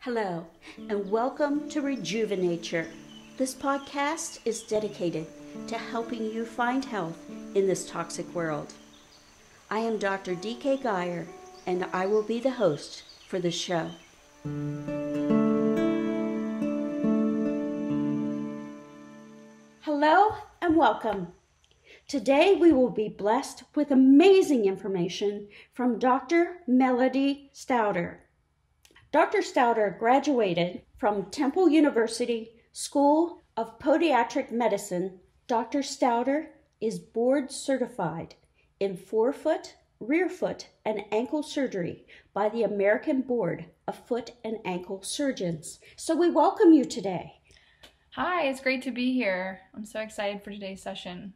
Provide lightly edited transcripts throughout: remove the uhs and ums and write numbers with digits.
Hello, and welcome to Rejuvenature. This podcast is dedicated to helping you find health in this toxic world. I am Dr. D.K. Geyer, and I will be the host for this show. Hello, and welcome. Today we will be blessed with amazing information from Dr. Melody Stouter. Dr. Stouter graduated from Temple University School of Podiatric Medicine. Dr. Stouter is board certified in forefoot, rear foot, and ankle surgery by the American Board of Foot and Ankle Surgeons. So we welcome you today. Hi, it's great to be here. I'm so excited for today's session.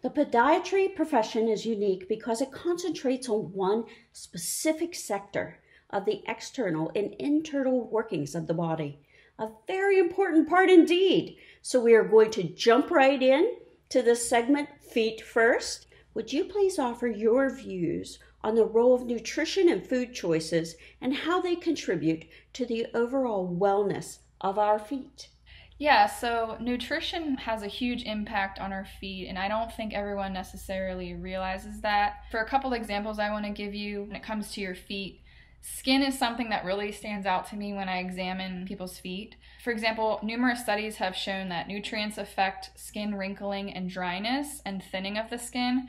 The podiatry profession is unique because it concentrates on one specific sector of the external and internal workings of the body. A very important part indeed. So we are going to jump right in to this segment, Feet First. Would you please offer your views on the role of nutrition and food choices and how they contribute to the overall wellness of our feet? Yeah, so nutrition has a huge impact on our feet, and I don't think everyone necessarily realizes that. For a couple examples I want to give you when it comes to your feet, skin is something that really stands out to me when I examine people's feet. For example, numerous studies have shown that nutrients affect skin wrinkling and dryness and thinning of the skin.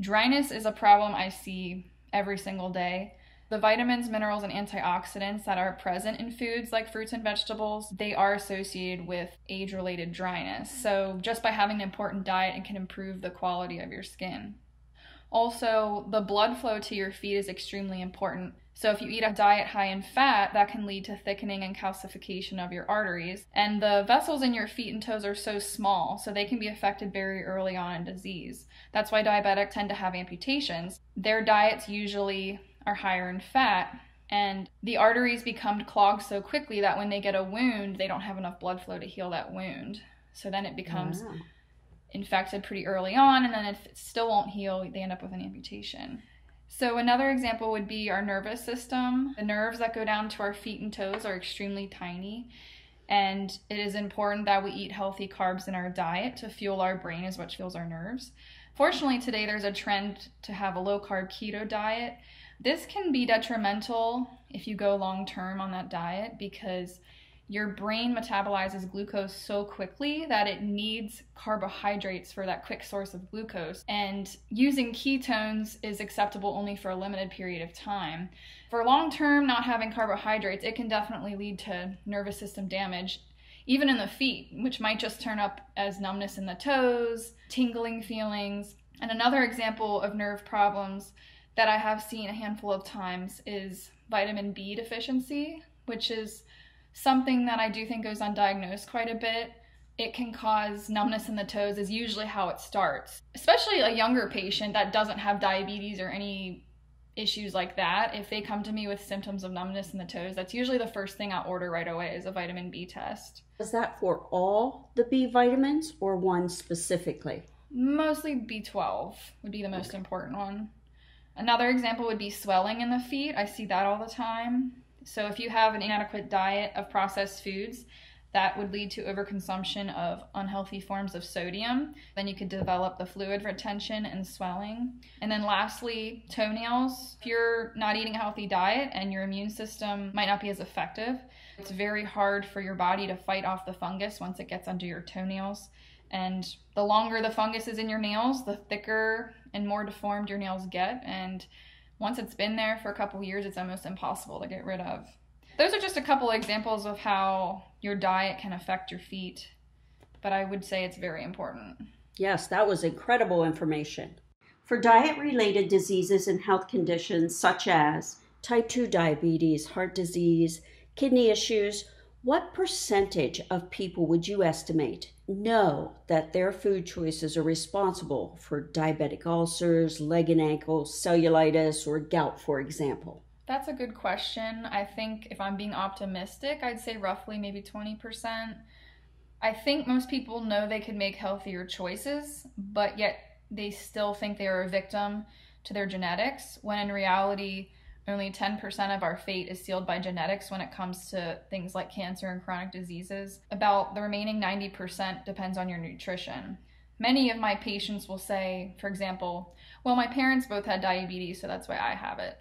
Dryness is a problem I see every single day. The vitamins, minerals, and antioxidants that are present in foods like fruits and vegetables, they are associated with age-related dryness. So just by having an important diet, it can improve the quality of your skin. Also, the blood flow to your feet is extremely important. So if you eat a diet high in fat, that can lead to thickening and calcification of your arteries. And the vessels in your feet and toes are so small, so they can be affected very early on in disease. That's why diabetics tend to have amputations. Their diets usually are higher in fat, and the arteries become clogged so quickly that when they get a wound, they don't have enough blood flow to heal that wound. So then it becomes infected pretty early on, and then if it still won't heal, they end up with an amputation. So another example would be our nervous system. The nerves that go down to our feet and toes are extremely tiny, and it is important that we eat healthy carbs in our diet to fuel our brain as what fuels our nerves. Fortunately, today there's a trend to have a low-carb keto diet. This can be detrimental if you go long-term on that diet because your brain metabolizes glucose so quickly that it needs carbohydrates for that quick source of glucose. And using ketones is acceptable only for a limited period of time. For long-term, not having carbohydrates, it can definitely lead to nervous system damage, even in the feet, which might just turn up as numbness in the toes, tingling feelings. And another example of nerve problems that I have seen a handful of times is vitamin B deficiency, which is something that I do think goes undiagnosed quite a bit. It can cause numbness in the toes is usually how it starts. Especially a younger patient that doesn't have diabetes or any issues like that. If they come to me with symptoms of numbness in the toes, that's usually the first thing I'll order right away is a vitamin B test. Is that for all the B vitamins or one specifically? Mostly B12 would be the most important one. Another example would be swelling in the feet. I see that all the time. So if you have an inadequate diet of processed foods, that would lead to overconsumption of unhealthy forms of sodium. Then you could develop the fluid retention and swelling. And then lastly, toenails. If you're not eating a healthy diet and your immune system might not be as effective, it's very hard for your body to fight off the fungus once it gets under your toenails. And the longer the fungus is in your nails, the thicker and more deformed your nails get. And once it's been there for a couple of years, it's almost impossible to get rid of. Those are just a couple of examples of how your diet can affect your feet, but I would say it's very important. Yes, that was incredible information. For diet-related diseases and health conditions such as type 2 diabetes, heart disease, kidney issues, what percentage of people would you estimate know that their food choices are responsible for diabetic ulcers, leg and ankle, cellulitis, or gout, for example? That's a good question. I think if I'm being optimistic, I'd say roughly maybe 20%. I think most people know they could make healthier choices, but yet they still think they are a victim to their genetics, when in reality, Only 10% of our fate is sealed by genetics when it comes to things like cancer and chronic diseases. About the remaining 90% depends on your nutrition. Many of my patients will say, for example, well, my parents both had diabetes, so that's why I have it.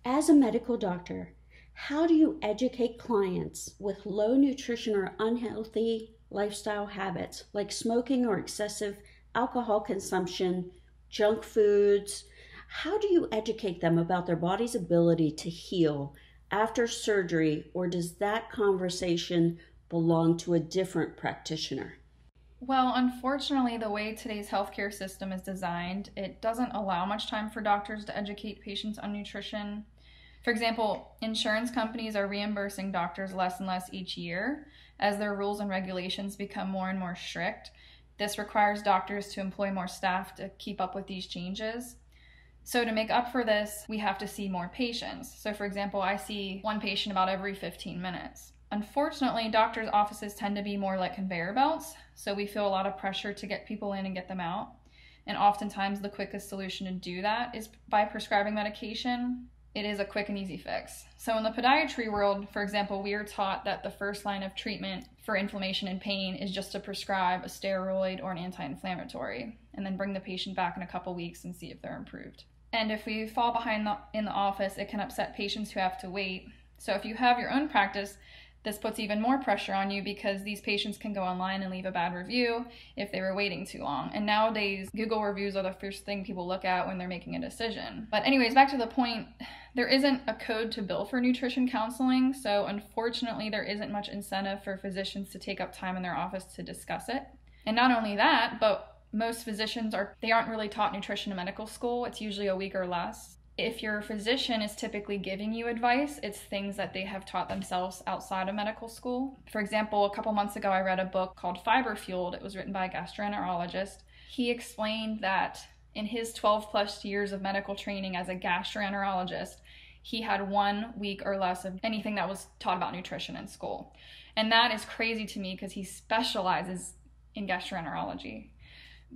As a medical doctor, how do you educate clients with low nutrition or unhealthy lifestyle habits like smoking or excessive alcohol consumption, junk foods? How do you educate them about their body's ability to heal after surgery, or does that conversation belong to a different practitioner? Well, unfortunately, the way today's healthcare system is designed, it doesn't allow much time for doctors to educate patients on nutrition. For example, insurance companies are reimbursing doctors less and less each year as their rules and regulations become more and more strict. This requires doctors to employ more staff to keep up with these changes. So to make up for this, we have to see more patients. So for example, I see one patient about every 15 minutes. Unfortunately, doctors' offices tend to be more like conveyor belts, so we feel a lot of pressure to get people in and get them out. And oftentimes the quickest solution to do that is by prescribing medication. It is a quick and easy fix. So in the podiatry world, for example, we are taught that the first line of treatment for inflammation and pain is just to prescribe a steroid or an anti-inflammatory, and then bring the patient back in a couple weeks and see if they're improved. And if we fall behind in the office, it can upset patients who have to wait. So if you have your own practice, this puts even more pressure on you because these patients can go online and leave a bad review if they were waiting too long. And nowadays, Google reviews are the first thing people look at when they're making a decision. But anyways, back to the point, there isn't a code to bill for nutrition counseling, so unfortunately there isn't much incentive for physicians to take up time in their office to discuss it. And not only that, but most physicians aren't really taught nutrition in medical school. It's usually a week or less. If your physician is typically giving you advice, it's things that they have taught themselves outside of medical school. For example, a couple months ago, I read a book called Fiber Fueled. It was written by a gastroenterologist. He explained that in his 12 plus years of medical training as a gastroenterologist, he had 1 week or less of anything that was taught about nutrition in school. And that is crazy to me because he specializes in gastroenterology.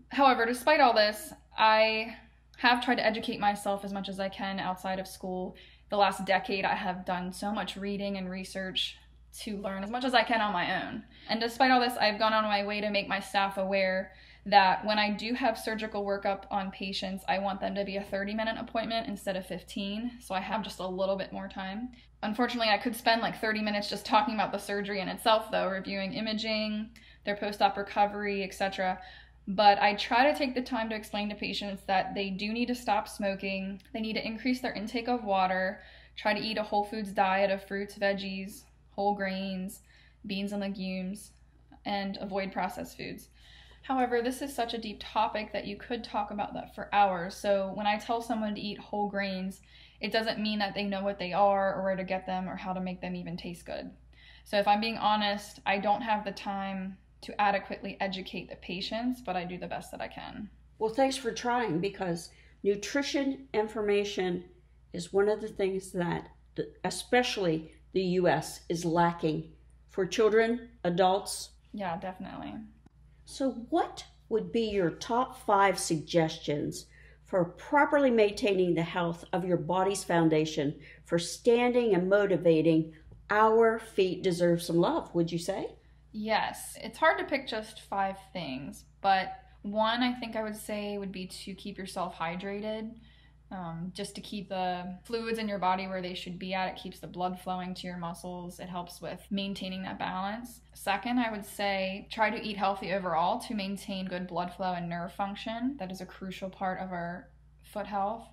However, despite all this, I have tried to educate myself as much as I can outside of school. The last decade, I have done so much reading and research to learn as much as I can on my own. And despite all this, I've gone on my way to make my staff aware that when I do have surgical workup on patients, I want them to be a 30-minute appointment instead of 15, so I have just a little bit more time. Unfortunately, I could spend like 30 minutes just talking about the surgery in itself, though, reviewing imaging, their post-op recovery, etc. But I try to take the time to explain to patients that they do need to stop smoking, they need to increase their intake of water, try to eat a whole foods diet of fruits, veggies, whole grains, beans and legumes, and avoid processed foods. However, this is such a deep topic that you could talk about that for hours. So when I tell someone to eat whole grains, it doesn't mean that they know what they are or where to get them or how to make them even taste good. So if I'm being honest, I don't have the time to adequately educate the patients, but I do the best that I can. Well, thanks for trying, because nutrition information is one of the things that especially the U.S. is lacking for children, adults. Yeah, definitely. So what would be your top 5 suggestions for properly maintaining the health of your body's foundation for standing and motivating our feet deserve some love, would you say? Yes, it's hard to pick just 5 things, but one I think I would say would be to keep yourself hydrated, just to keep the fluids in your body where they should be at. It keeps the blood flowing to your muscles. It helps with maintaining that balance. Second, I would say try to eat healthy overall to maintain good blood flow and nerve function. That is a crucial part of our foot health.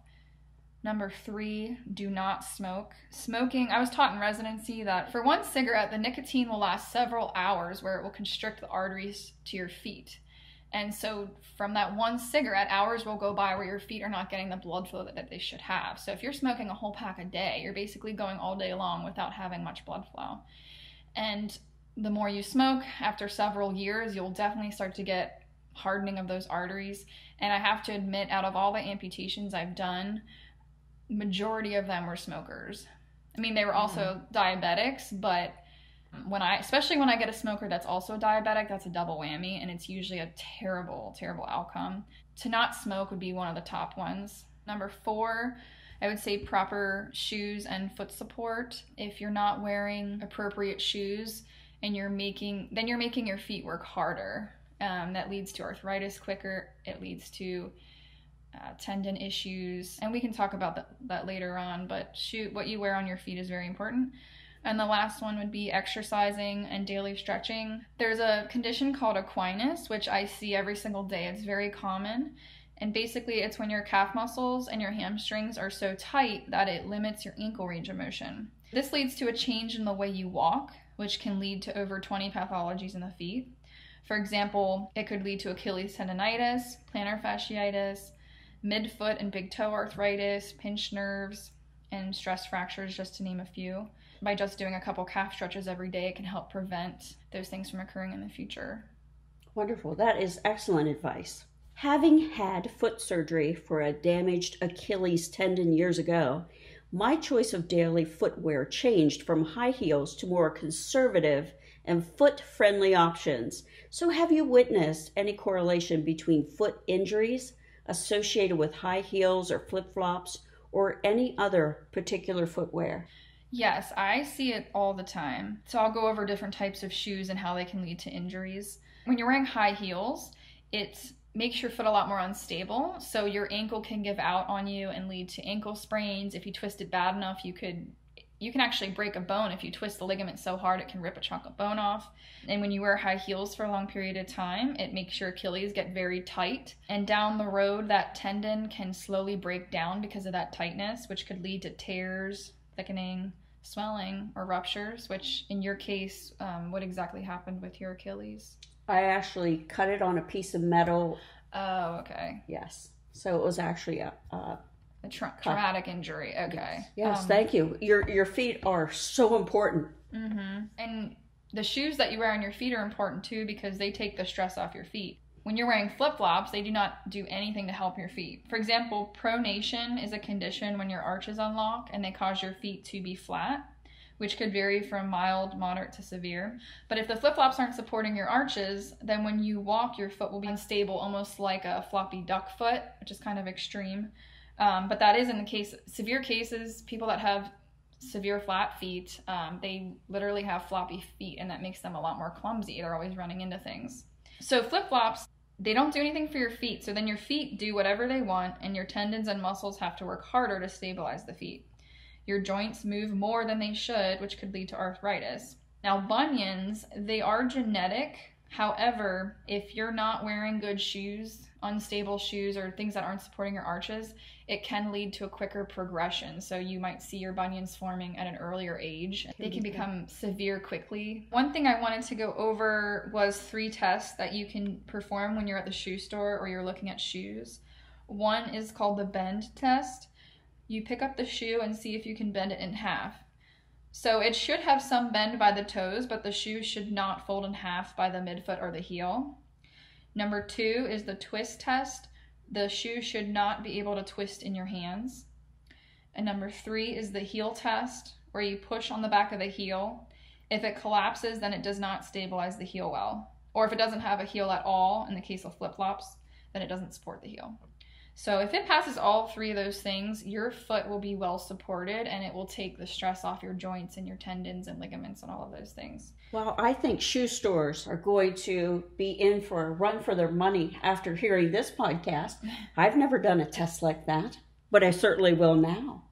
Number 3, do not smoke. Smoking, I was taught in residency that for 1 cigarette, the nicotine will last several hours where it will constrict the arteries to your feet. And so from that 1 cigarette, hours will go by where your feet are not getting the blood flow that they should have. So if you're smoking a whole pack a day, you're basically going all day long without having much blood flow. And the more you smoke, after several years, you'll definitely start to get hardening of those arteries. And I have to admit, out of all the amputations I've done, majority of them were smokers. I mean, they were also diabetics, but especially when I get a smoker that's also diabetic, that's a double whammy, and it's usually a terrible, terrible outcome. To not smoke would be one of the top ones. Number 4, I would say proper shoes and foot support. If you're not wearing appropriate shoes and you're making your feet work harder. That leads to arthritis quicker. It leads to tendon issues, and we can talk about that later on, but what you wear on your feet is very important. And the last one would be exercising and daily stretching. There's a condition called equinus, which I see every single day. It's very common. And basically it's when your calf muscles and your hamstrings are so tight that it limits your ankle range of motion. This leads to a change in the way you walk, which can lead to over 20 pathologies in the feet. For example, it could lead to Achilles tendonitis, plantar fasciitis, midfoot and big toe arthritis, pinched nerves, and stress fractures, just to name a few. By just doing a couple calf stretches every day, it can help prevent those things from occurring in the future. Wonderful. That is excellent advice. Having had foot surgery for a damaged Achilles tendon years ago, my choice of daily footwear changed from high heels to more conservative and foot-friendly options. So have you witnessed any correlation between foot injuries associated with high heels or flip-flops or any other particular footwear? Yes, I see it all the time. So I'll go over different types of shoes and how they can lead to injuries. When you're wearing high heels, it makes your foot a lot more unstable. So your ankle can give out on you and lead to ankle sprains. If you twist it bad enough, you can actually break a bone. If you twist the ligament so hard, it can rip a chunk of bone off. And when you wear high heels for a long period of time, it makes your Achilles get very tight. And down the road, that tendon can slowly break down because of that tightness, which could lead to tears, thickening, swelling, or ruptures, which in your case, what exactly happened with your Achilles? I actually cut it on a piece of metal. Oh, okay. Yes. So it was actually a traumatic injury. Okay. Yes, thank you. Your feet are so important. Mm-hmm. And the shoes that you wear on your feet are important too because they take the stress off your feet. When you're wearing flip-flops, they do not do anything to help your feet. For example, pronation is a condition when your arches unlock and they cause your feet to be flat, which could vary from mild, moderate to severe. But if the flip-flops aren't supporting your arches, then when you walk, your foot will be unstable, almost like a floppy duck foot, which is kind of extreme. But that is in the severe cases, people that have severe flat feet, they literally have floppy feet, and that makes them a lot more clumsy. They're always running into things. So flip-flops, they don't do anything for your feet. So then your feet do whatever they want, and your tendons and muscles have to work harder to stabilize the feet. Your joints move more than they should, which could lead to arthritis. Now, bunions, they are genetic. However, if you're not wearing good shoes, unstable shoes, or things that aren't supporting your arches, it can lead to a quicker progression. So you might see your bunions forming at an earlier age. They can become severe quickly. One thing I wanted to go over was 3 tests that you can perform when you're at the shoe store or you're looking at shoes. One is called the bend test. You pick up the shoe and see if you can bend it in half. So it should have some bend by the toes, but the shoe should not fold in half by the midfoot or the heel. Number 2 is the twist test. The shoe should not be able to twist in your hands. And number 3 is the heel test, where you push on the back of the heel. If it collapses, then it does not stabilize the heel well. Or if it doesn't have a heel at all, in the case of flip-flops, then it doesn't support the heel. So if it passes all 3 of those things, your foot will be well supported and it will take the stress off your joints and your tendons and ligaments and all of those things. Well, I think shoe stores are going to be in for a run for their money after hearing this podcast. I've never done a test like that, but I certainly will now.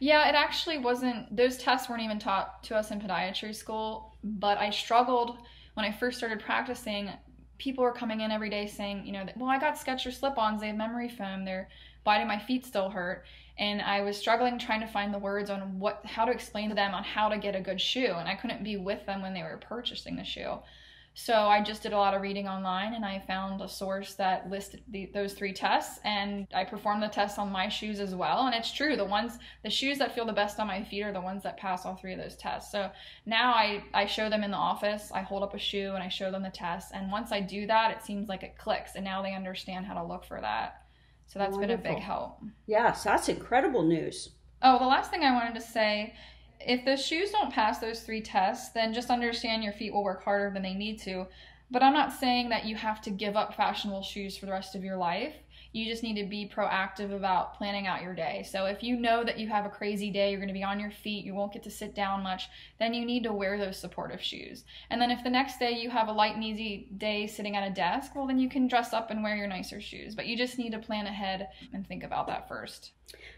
Yeah, it actually wasn't, those tests weren't even taught to us in podiatry school, but I struggled when I first started practicing. People were coming in every day saying, well, I got Skechers slip-ons, they have memory foam, why do my feet still hurt? And I was struggling trying to find the words on how to explain to them on how to get a good shoe, and I couldn't be with them when they were purchasing the shoe. So I just did a lot of reading online, and I found a source that listed those 3 tests, and I performed the tests on my shoes as well. And it's true, the shoes that feel the best on my feet are the ones that pass all 3 of those tests. So now I show them in the office, I hold up a shoe and I show them the tests, and once I do that, it seems like it clicks, and now they understand how to look for that. So that's Wonderful. Been a big help. Yes, that's incredible news. Oh, the last thing I wanted to say, if the shoes don't pass those 3 tests, then just understand your feet will work harder than they need to. But I'm not saying that you have to give up fashionable shoes for the rest of your life. You just need to be proactive about planning out your day. So if you know that you have a crazy day, you're going to be on your feet, you won't get to sit down much, then you need to wear those supportive shoes. And then if the next day you have a light and easy day sitting at a desk, well, then you can dress up and wear your nicer shoes. But you just need to plan ahead and think about that first.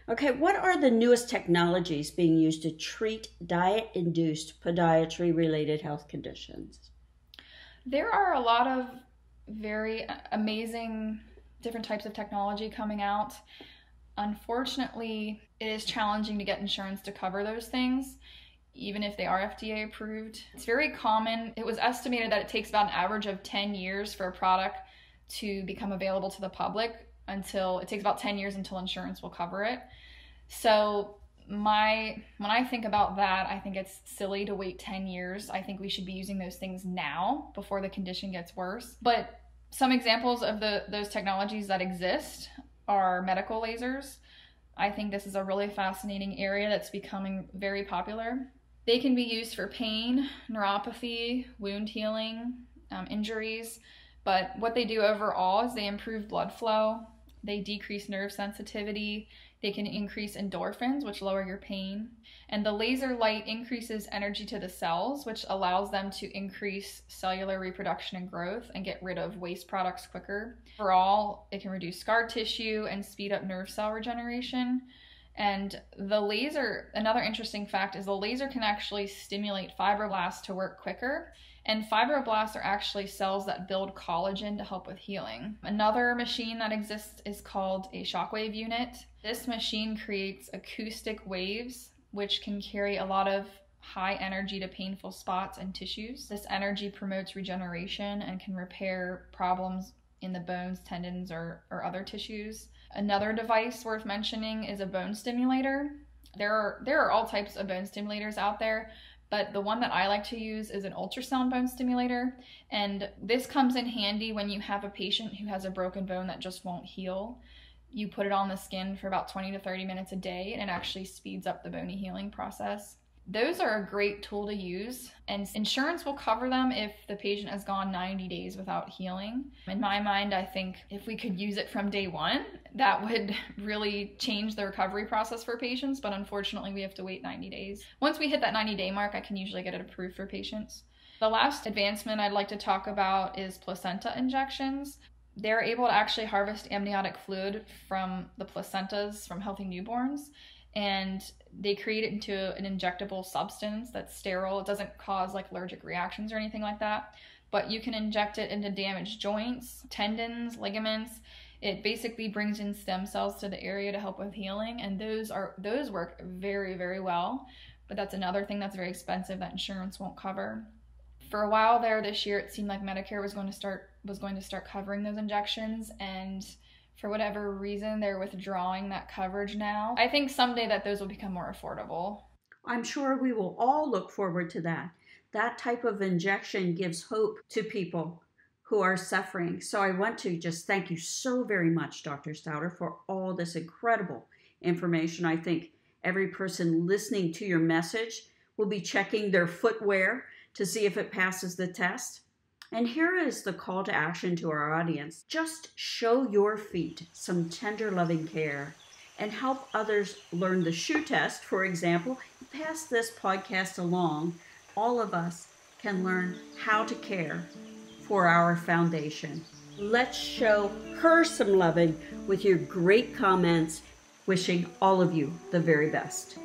Okay, what are the newest technologies being used to treat diet-induced podiatry-related health conditions? There are a lot of very amazing different types of technology coming out. Unfortunately, it is challenging to get insurance to cover those things, even if they are FDA approved. It's very common. It was estimated that it takes about an average of 10 years for a product to become available to the public it takes about 10 years until insurance will cover it. So when I think about that, I think it's silly to wait 10 years. I think we should be using those things now before the condition gets worse. But some examples of those technologies that exist are medical lasers. I think this is a really fascinating area that's becoming very popular. They can be used for pain, neuropathy, wound healing, injuries, but what they do overall is they improve blood flow, they decrease nerve sensitivity, they can increase endorphins, which lower your pain. And the laser light increases energy to the cells, which allows them to increase cellular reproduction and growth and get rid of waste products quicker. Overall, it can reduce scar tissue and speed up nerve cell regeneration. And the laser, another interesting fact is the laser can actually stimulate fibroblasts to work quicker. And fibroblasts are actually cells that build collagen to help with healing. Another machine that exists is called a shockwave unit. This machine creates acoustic waves, which can carry a lot of high energy to painful spots and tissues. This energy promotes regeneration and can repair problems in the bones, tendons, or other tissues. Another device worth mentioning is a bone stimulator. There are all types of bone stimulators out there, but the one that I like to use is an ultrasound bone stimulator. And this comes in handy when you have a patient who has a broken bone that just won't heal. You put it on the skin for about 20 to 30 minutes a day, and it actually speeds up the bony healing process. Those are a great tool to use, and insurance will cover them if the patient has gone 90 days without healing. In my mind, I think if we could use it from day one, that would really change the recovery process for patients, but unfortunately we have to wait 90 days. Once we hit that 90-day mark, I can usually get it approved for patients. The last advancement I'd like to talk about is placenta injections. They're able to actually harvest amniotic fluid from the placentas from healthy newborns, and they create it into an injectable substance that's sterile. It doesn't cause like allergic reactions or anything like that, but you can inject it into damaged joints, tendons, ligaments. It basically brings in stem cells to the area to help with healing, and those work very, very well, but that's another thing that's very expensive that insurance won't cover. For a while there this year, it seemed like Medicare was going to start covering those injections, and for whatever reason, they're withdrawing that coverage now. I think someday that those will become more affordable. I'm sure we will all look forward to that. That type of injection gives hope to people who are suffering. So I want to just thank you so very much, Dr. Stouter, for all this incredible information. I think every person listening to your message will be checking their footwear to see if it passes the test. And here is the call to action to our audience. Just show your feet some tender, loving care and help others learn the shoe test. For example, pass this podcast along. All of us can learn how to care for our foundation. Let's show her some loving with your great comments. Wishing all of you the very best.